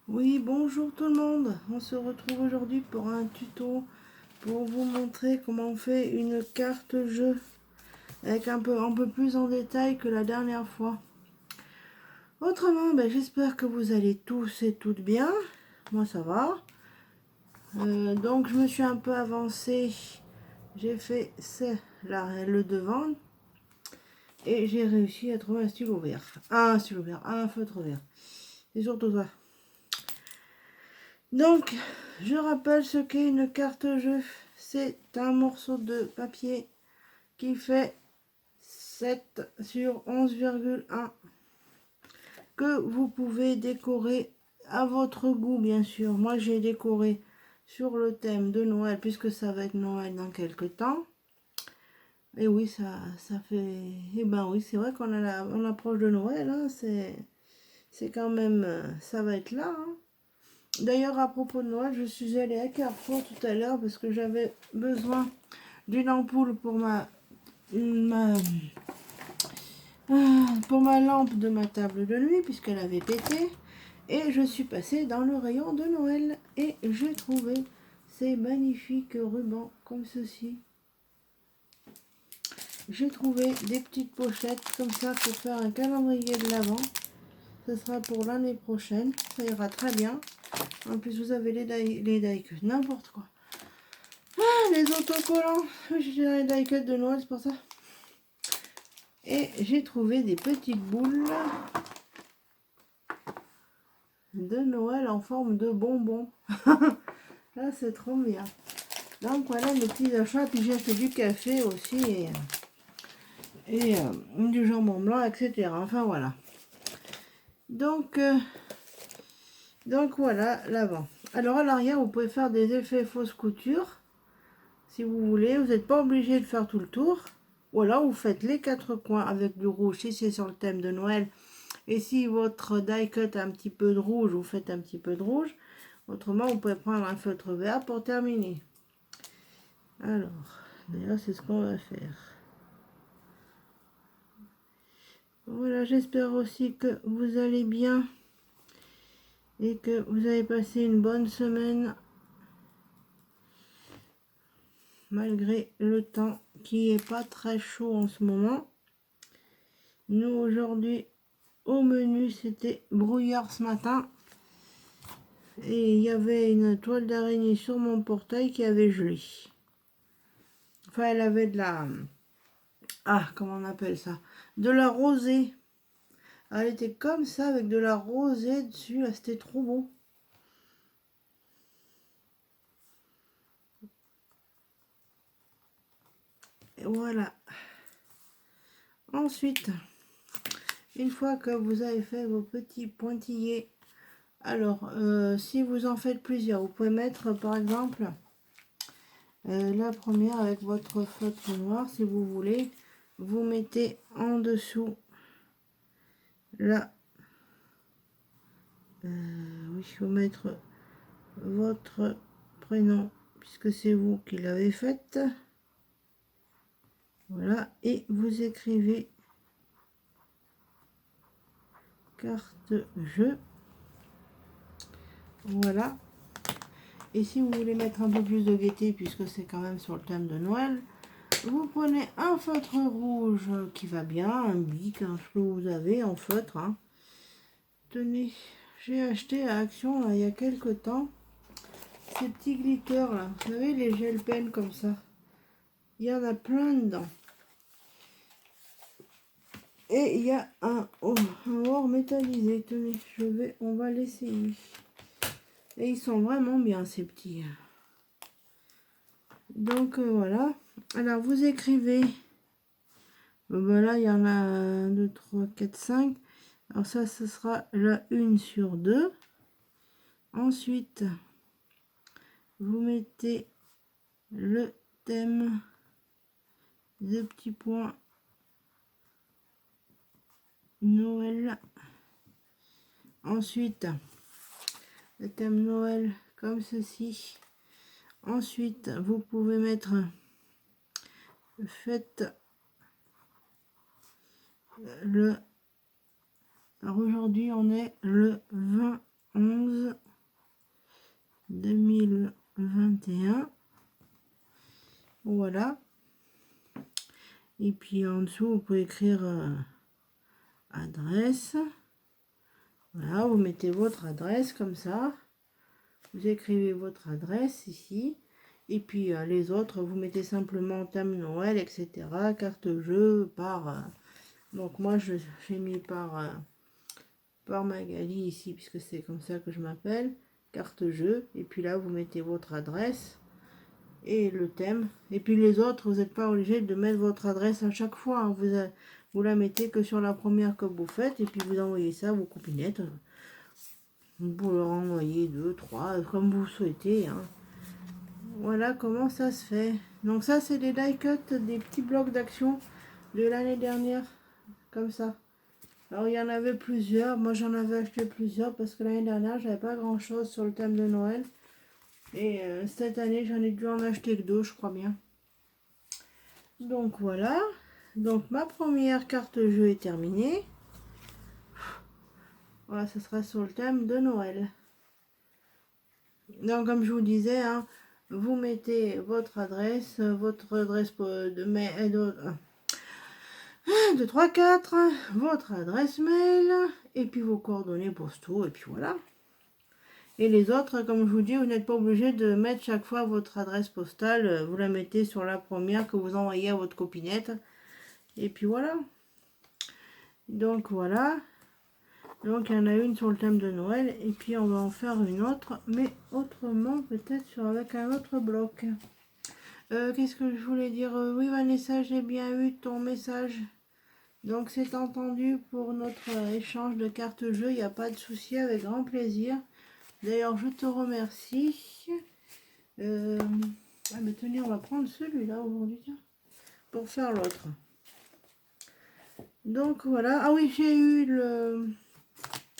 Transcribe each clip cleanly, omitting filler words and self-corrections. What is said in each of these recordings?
Oui, bonjour tout le monde. On se retrouve aujourd'hui pour un tuto pour vous montrer comment on fait une carte jeu avec un peu plus en détail que la dernière fois. Autrement, j'espère que vous allez tous et toutes bien. Moi, ça va. Donc, je me suis un peu avancée. J'ai fait le devant et j'ai réussi à trouver un stylo vert. Un feutre vert. C'est surtout ça. Donc, je rappelle ce qu'est une carte jeu. C'est un morceau de papier qui fait 7 sur 11,1 que vous pouvez décorer à votre goût, bien sûr. Moi, j'ai décoré sur le thème de Noël, puisque ça va être Noël dans quelques temps. Et oui, ça fait... Eh ben oui, c'est vrai on approche de Noël, hein, c'est quand même... Ça va être là, hein. D'ailleurs, à propos de Noël, je suis allée à Carrefour tout à l'heure parce que j'avais besoin d'une ampoule pour pour ma lampe de ma table de nuit puisqu'elle avait pété. Et je suis passée dans le rayon de Noël et j'ai trouvé ces magnifiques rubans comme ceci. J'ai trouvé des petites pochettes comme ça pour faire un calendrier de l'Avent. Ce sera pour l'année prochaine, ça ira très bien. En plus, vous avez les die cuts, n'importe quoi. Ah, les autocollants. J'ai les die cuts de Noël, c'est pour ça. Et j'ai trouvé des petites boules de Noël en forme de bonbons. Là, c'est trop bien. Donc, voilà mes petits achats. Puis j'ai acheté du café aussi et du jambon blanc, etc. Enfin, voilà. Donc voilà l'avant. Alors, à l'arrière, vous pouvez faire des effets fausse couture. Si vous voulez, vous n'êtes pas obligé de faire tout le tour. Ou alors vous faites les 4 coins avec du rouge si c'est sur le thème de Noël. Et si votre die cut a un petit peu de rouge, vous faites un petit peu de rouge. Autrement, vous pouvez prendre un feutre vert pour terminer. Alors, d'ailleurs, c'est ce qu'on va faire. Voilà, j'espère aussi que vous allez bien et que vous avez passé une bonne semaine malgré le temps qui est pas très chaud en ce moment. Nous, aujourd'hui, au menu, c'était brouillard ce matin. Et il y avait une toile d'araignée sur mon portail qui avait gelé. Enfin, elle avait de la... Ah, comment on appelle ça? De la rosée. Elle était comme ça, avec de la rosée dessus. Là, c'était trop beau. Et voilà. Ensuite, une fois que vous avez fait vos petits pointillés, alors, si vous en faites plusieurs, vous pouvez mettre, par exemple, la première avec votre feutre noir, si vous voulez. Vous mettez en dessous, là, oui, il faut mettre votre prénom, puisque c'est vous qui l'avez faite. Voilà, et vous écrivez carte jeu. Voilà. Et si vous voulez mettre un peu plus de gaieté, puisque c'est quand même sur le thème de Noël, vous prenez un feutre rouge qui va bien, un bic, un ce que vous avez en feutre, hein. Tenez, j'ai acheté à Action là, il y a quelques temps ces petits glitters là, vous savez, les gel pens comme ça. Il y en a plein dedans. Et il y a un or métallisé. Tenez, on va l'essayer. Et ils sont vraiment bien ces petits. Donc voilà. Alors vous écrivez. Là il y en a 1, 2, 3, 4, 5. Alors ça, ce sera la 1 sur 2. Ensuite, vous mettez le thème, 2 petits points Noël. Ensuite, le thème Noël comme ceci. Ensuite, vous pouvez mettre faites le... Alors aujourd'hui, on est le 20/11 2021. Voilà. Et puis en dessous, vous pouvez écrire adresse. Voilà, vous mettez votre adresse comme ça. Vous écrivez votre adresse ici. Et puis les autres, vous mettez simplement thème Noël, etc. Carte jeu par... donc moi, j'ai mis par Magali ici, puisque c'est comme ça que je m'appelle. Carte jeu. Et puis là, vous mettez votre adresse et le thème. Et puis les autres, vous n'êtes pas obligé de mettre votre adresse à chaque fois. Hein. Vous la mettez que sur la première que vous faites. Et puis vous envoyez ça à vos copinettes. Vous pouvez leur envoyer 2, 3, comme vous souhaitez. Hein. Voilà comment ça se fait. Donc ça, c'est des die cuts, des petits blocs d'action de l'année dernière. Comme ça. Alors il y en avait plusieurs. Moi j'en avais acheté plusieurs parce que l'année dernière, j'avais pas grand chose sur le thème de Noël. Et cette année, j'en ai dû en acheter que 2, je crois bien. Donc voilà. Donc ma première carte jeu est terminée. Voilà, ce sera sur le thème de Noël. Donc comme je vous disais, hein, vous mettez votre adresse de mail, de 3, 4, votre adresse mail, et puis vos coordonnées postaux, et puis voilà. Et les autres, comme je vous dis, vous n'êtes pas obligé de mettre chaque fois votre adresse postale. Vous la mettez sur la première que vous envoyez à votre copinette. Et puis voilà. Donc voilà. Donc il y en a une sur le thème de Noël. Et puis on va en faire une autre. Mais autrement, peut-être avec un autre bloc. Qu'est-ce que je voulais dire? Oui Vanessa, j'ai bien eu ton message. Donc c'est entendu pour notre échange de cartes jeu. Il n'y a pas de souci, avec grand plaisir. D'ailleurs, je te remercie. Ah mais tenez, on va prendre celui-là aujourd'hui pour faire l'autre. Donc voilà. Ah oui, j'ai eu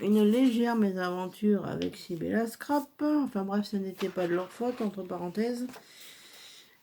une légère mésaventure avec Sibella Scrap. Enfin bref, ce n'était pas de leur faute, entre parenthèses.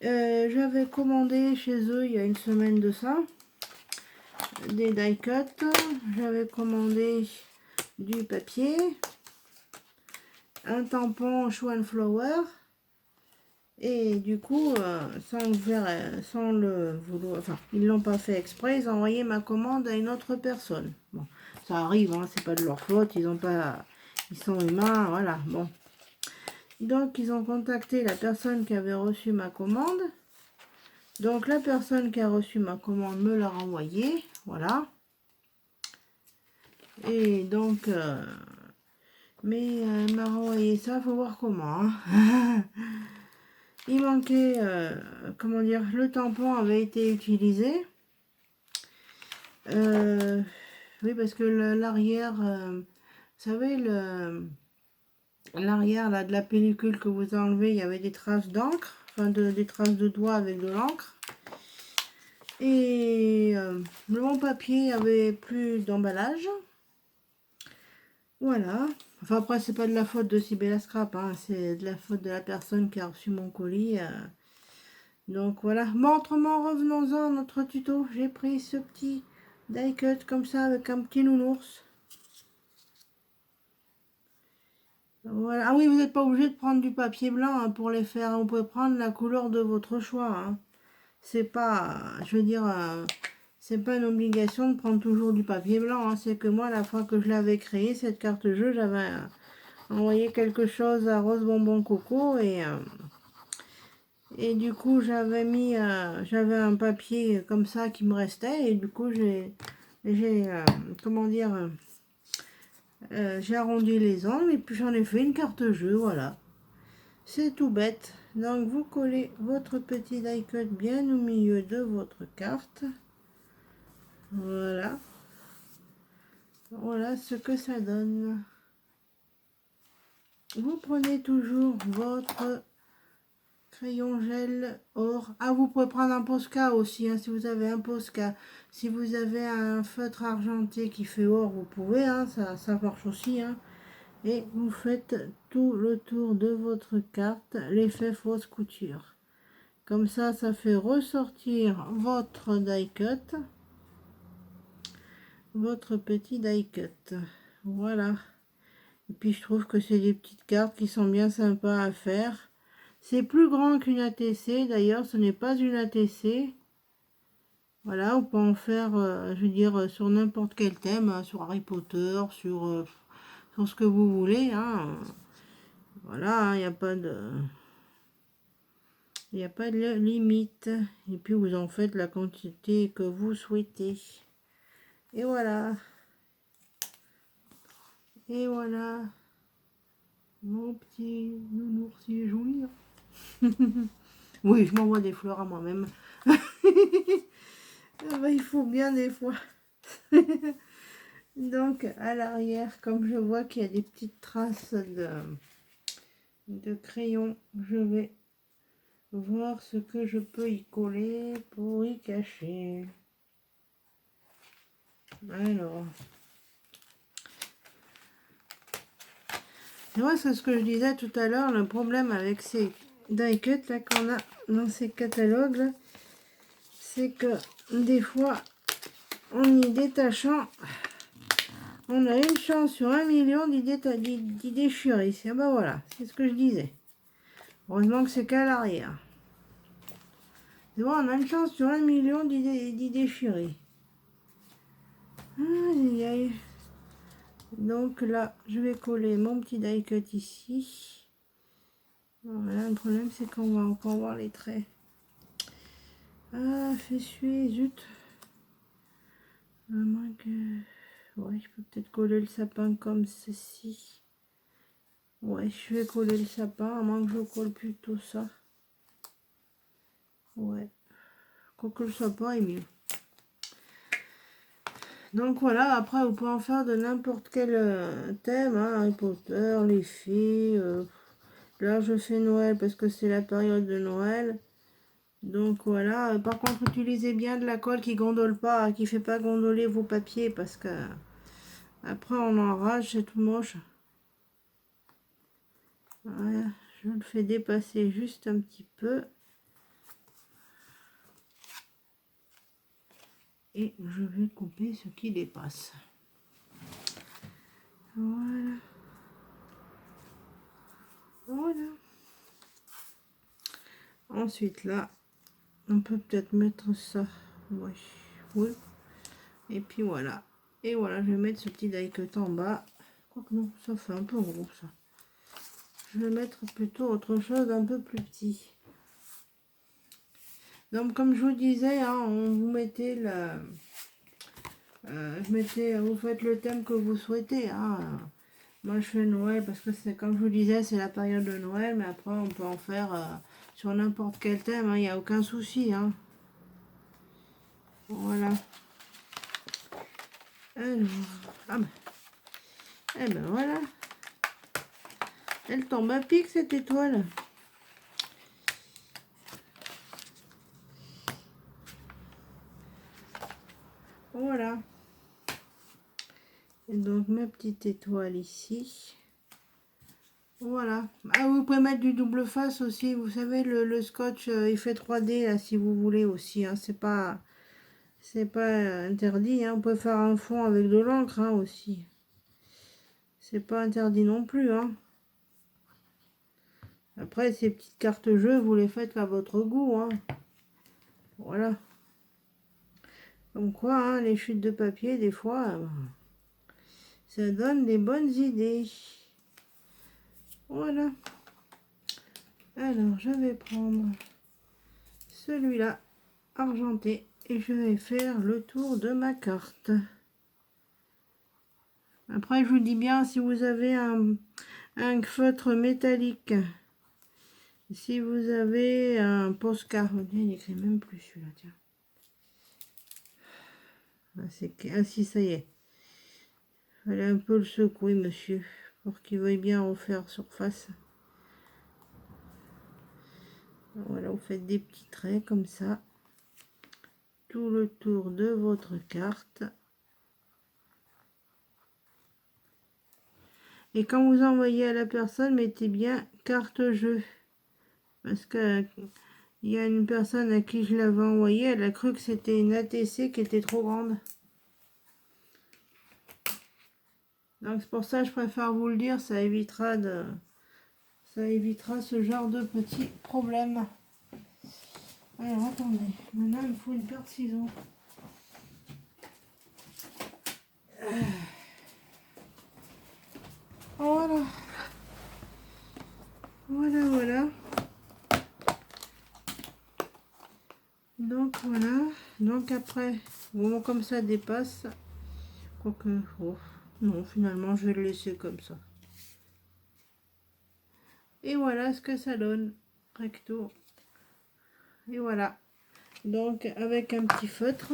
J'avais commandé chez eux il y a une semaine de ça des die cuts. J'avais commandé du papier, un tampon Show and Flower. Et du coup, sans le vouloir, enfin, ils l'ont pas fait exprès, ils ont envoyé ma commande à une autre personne. Bon, ça arrive, hein, c'est pas de leur faute, ils sont humains, voilà, bon. Donc, ils ont contacté la personne qui avait reçu ma commande. Donc, la personne qui a reçu ma commande me l'a renvoyé, voilà. Et donc, mais elle m'a renvoyé ça, faut voir comment, hein. Il manquait, comment dire, le tampon avait été utilisé. Oui, parce que l'arrière, vous savez, l'arrière là de la pellicule que vous enlevez, il y avait des traces d'encre, enfin des traces de doigts avec de l'encre. Et le bon papier avait plus d'emballage. Voilà. Enfin après, c'est pas de la faute de Sibella Scrap, hein, c'est de la faute de la personne qui a reçu mon colis. Donc voilà. Bon, autrement, revenons-en à notre tuto. J'ai pris ce petit die cut comme ça avec un petit nounours. Voilà. Ah oui, vous n'êtes pas obligé de prendre du papier blanc hein, pour les faire. Vous pouvez prendre la couleur de votre choix. Hein. C'est pas, je veux dire, c'est pas une obligation de prendre toujours du papier blanc. Hein. C'est que moi, la fois que je l'avais créé, cette carte jeu, j'avais envoyé quelque chose à Rose Bonbon Coco et du coup, j'avais un papier comme ça qui me restait et du coup, comment dire, j'ai arrondi les angles et puis j'en ai fait une carte jeu, voilà. C'est tout bête. Donc, vous collez votre petit die cut bien au milieu de votre carte. Voilà. Voilà ce que ça donne. Vous prenez toujours votre crayon gel or. Ah, vous pouvez prendre un Posca aussi, hein, si vous avez un Posca. Si vous avez un feutre argenté qui fait or, vous pouvez, hein, ça marche aussi. Hein. Et vous faites tout le tour de votre carte, l'effet fausse couture. Comme ça fait ressortir votre die cut. Votre petit die cut. Voilà. Et puis je trouve que c'est des petites cartes qui sont bien sympas à faire. C'est plus grand qu'une ATC, d'ailleurs ce n'est pas une ATC. Voilà, on peut en faire, je veux dire, sur n'importe quel thème, hein, sur Harry Potter, sur ce que vous voulez. Hein. Voilà, il n'y a pas de... Il n'y a pas de limite. Et puis vous en faites la quantité que vous souhaitez. Et voilà. Et voilà. Mon petit nounours, il est joli. Oui, je m'envoie des fleurs à moi-même. Ah bah, il faut bien des fois. Donc à l'arrière, comme je vois qu'il y a des petites traces de crayon, je vais voir ce que je peux y coller pour y cacher. Alors, c'est vrai, c'est ce que je disais tout à l'heure, le problème avec ces die cuts là qu'on a dans ces catalogues là, c'est que des fois en y détachant, on a une chance sur 1 million d'y déchirer. Ah bah voilà, c'est ce que je disais. Heureusement que c'est qu'à l'arrière. C'est bon, on a une chance sur 1 million d'y déchirer. Aïe, aïe. Donc là, je vais coller mon petit die cut ici. Voilà, le problème c'est qu'on va encore voir les traits. Ah, fait suer, zut. À moins que... Ouais, je peux peut-être coller le sapin comme ceci. Ouais, je vais coller le sapin, à moins que je colle plutôt ça. Ouais, quoique le sapin est mieux. Donc voilà, après vous pouvez en faire de n'importe quel thème, hein, Harry Potter, les fées. Là je fais Noël parce que c'est la période de Noël. Donc voilà, par contre utilisez bien de la colle qui gondole pas, qui fait pas gondoler vos papiers parce que après on enrage, c'est tout moche. Voilà, je le fais dépasser juste un petit peu. Et je vais couper ce qui dépasse. Voilà. Voilà. Ensuite là, on peut peut-être mettre ça. Ouais. Oui. Et puis voilà. Et voilà, je vais mettre ce petit die cut en bas. Quoique non, ça fait un peu gros ça. Je vais mettre plutôt autre chose d'un peu plus petit. Donc comme je vous disais, hein, on vous mettez le... vous faites le thème que vous souhaitez. Hein. Moi je fais Noël parce que c'est comme je vous disais, c'est la période de Noël, mais après on peut en faire sur n'importe quel thème, il n'y a aucun souci. Hein. Voilà. Alors, ah ben, eh ben voilà. Elle tombe à pic cette étoile. Voilà. Et donc ma petite étoile ici. Voilà. Ah, vous pouvez mettre du double face aussi. Vous savez, le scotch effet 3D, là, si vous voulez aussi. Hein. C'est pas interdit. Hein. On peut faire un fond avec de l'encre hein, aussi. C'est pas interdit non plus. Hein. Après, ces petites cartes jeux, vous les faites à votre goût. Hein. Voilà. Comme quoi, hein, les chutes de papier, des fois, ça donne des bonnes idées. Voilà. Alors, je vais prendre celui-là, argenté, et je vais faire le tour de ma carte. Après, je vous dis bien, si vous avez un feutre métallique, si vous avez un Posca, il n'écrit même plus celui-là, tiens. Ah si, ça y est. Il fallait un peu le secouer, monsieur, pour qu'il veuille bien refaire surface. Voilà, vous faites des petits traits comme ça. Tout le tour de votre carte. Et quand vous envoyez à la personne, mettez bien carte jeu. Parce que il y a une personne à qui je l'avais envoyé, elle a cru que c'était une ATC qui était trop grande. Donc c'est pour ça que je préfère vous le dire, ça évitera ce genre de petits problèmes. Alors attendez, maintenant il me faut une paire de ciseaux. Voilà. Voilà. Donc voilà. Donc après, au moment comme ça dépasse. Quoique, oh, non, finalement je vais le laisser comme ça. Et voilà ce que ça donne. Recto. Et voilà. Donc avec un petit feutre.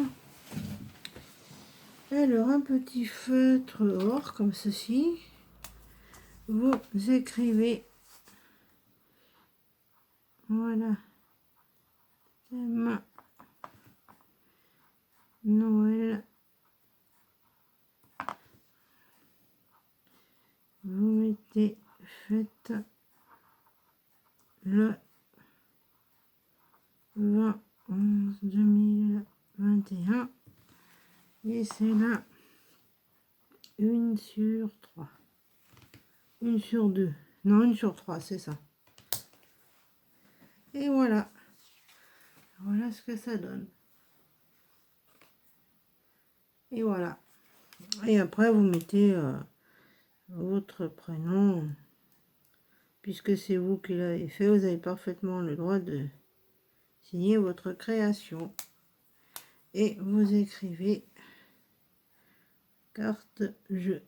Alors un petit feutre or comme ceci. Vous écrivez. Voilà. Thème Noël. Vous mettez fête le 20-11-2021 et c'est là 1 sur 3. 1 sur 2. Non, 1 sur 3, c'est ça. Et voilà. Voilà ce que ça donne. Et voilà. Et après, vous mettez votre prénom. Puisque c'est vous qui l'avez fait, vous avez parfaitement le droit de signer votre création. Et vous écrivez carte jeu.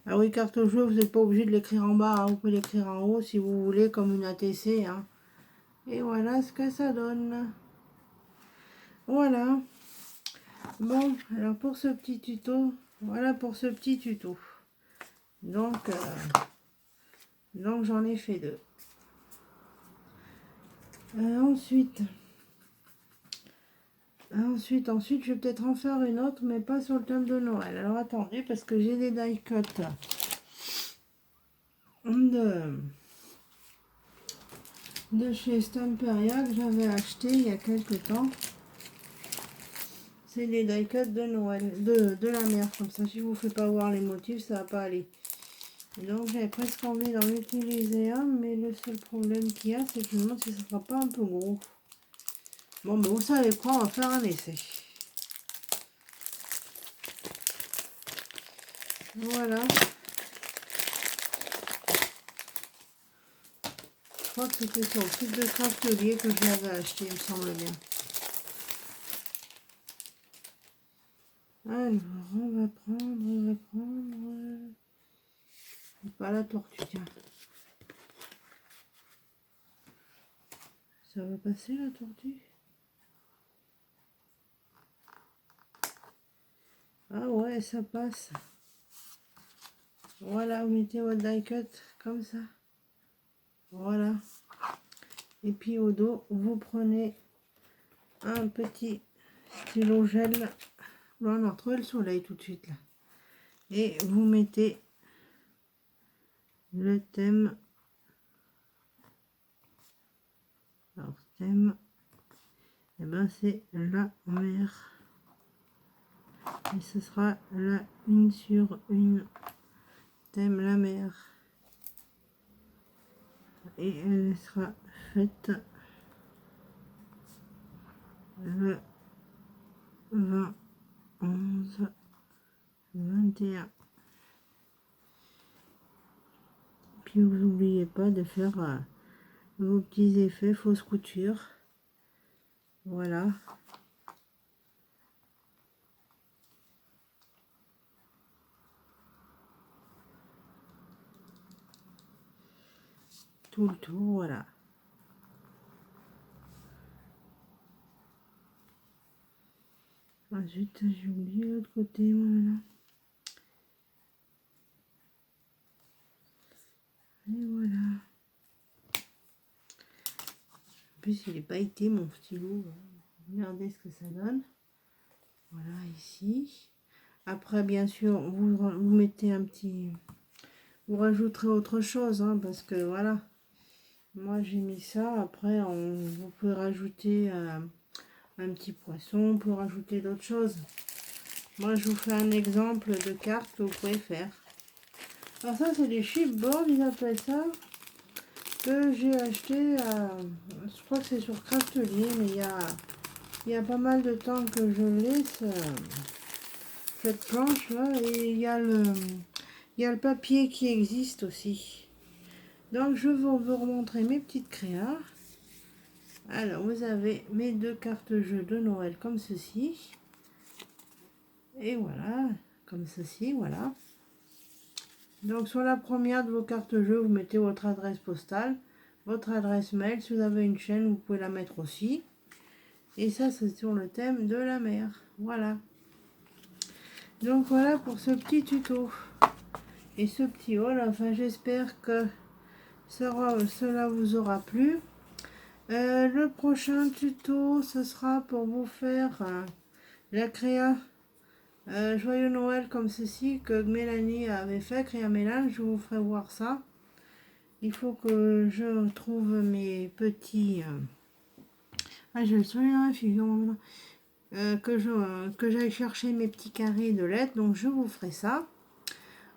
Ah oui, carte jeu, vous n'êtes pas obligé de l'écrire en bas, hein. Vous pouvez l'écrire en haut si vous voulez, comme une ATC. Hein. Et voilà ce que ça donne. Voilà. Bon, alors pour ce petit tuto, voilà pour ce petit tuto. Donc j'en ai fait 2. Ensuite, je vais peut-être en faire une autre, mais pas sur le thème de Noël. Alors attendez, parce que j'ai des die cuts de chez Stamperia que j'avais acheté il y a quelques temps. C'est des die cuts de Noël, de la mer, comme ça. Si je vous fais pas voir les motifs, ça va pas aller. Donc j'avais presque envie d'en utiliser un, mais le seul problème qu'il y a, c'est que je me demande si ça sera pas un peu gros. Bon, ben vous savez quoi, on va faire un essai. Voilà. Je crois que c'était sur le site de Craftelier que je l'avais acheté, il me semble bien. Alors, on va prendre... Pas la tortue, tiens. Ça va passer la tortue? Ah ouais, ça passe. Voilà, vous mettez votre die cut comme ça. Voilà. Et puis au dos, vous prenez un petit stylo gel. Bon, on a retrouvé le soleil tout de suite là. Et vous mettez le thème. Alors thème, et ben c'est la mer. Et ce sera la 1 sur 1. Thème la mer. Et elle sera faite le 20, 11, 21. Puis vous n'oubliez pas de faire vos petits effets fausse couture. Voilà. Tout le tour, voilà. Ensuite, j'ai oublié l'autre côté, voilà. Et voilà. En plus, il est pailleté, mon stylo. Regardez ce que ça donne. Voilà, ici. Après, bien sûr, vous mettez un petit... Vous rajouterez autre chose, hein, parce que voilà. Moi j'ai mis ça. Après, vous pouvez rajouter un petit poisson, vous pouvez rajouter d'autres choses. Moi je vous fais un exemple de carte que vous pouvez faire. Alors ça c'est des chipboards, ils appellent ça, que j'ai acheté je crois que c'est sur Craftelier, mais il y a pas mal de temps que je l'ai, cette planche là, et il y a le papier qui existe aussi. Donc je vais vous remontrer mes petites créas. Alors vous avez mes deux cartes jeux de Noël comme ceci. Et voilà, comme ceci, voilà. Donc sur la première de vos cartes jeux, vous mettez votre adresse postale, votre adresse mail. Si vous avez une chaîne, vous pouvez la mettre aussi. Et ça, c'est sur le thème de la mer. Voilà. Donc voilà pour ce petit tuto. Et ce petit haul, enfin j'espère que cela vous aura plu. Le prochain tuto, ce sera pour vous faire la créa Joyeux Noël comme ceci que Mélanie avait fait, créa Mélanie. Je vous ferai voir ça. Il faut que je trouve mes petits... j'ai le soleil dans la figure maintenant. Que j'aille chercher mes petits carrés de lettres. Donc je vous ferai ça.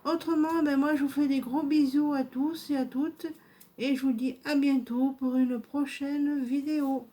Autrement, ben moi je vous fais des gros bisous à tous et à toutes. Et je vous dis à bientôt pour une prochaine vidéo.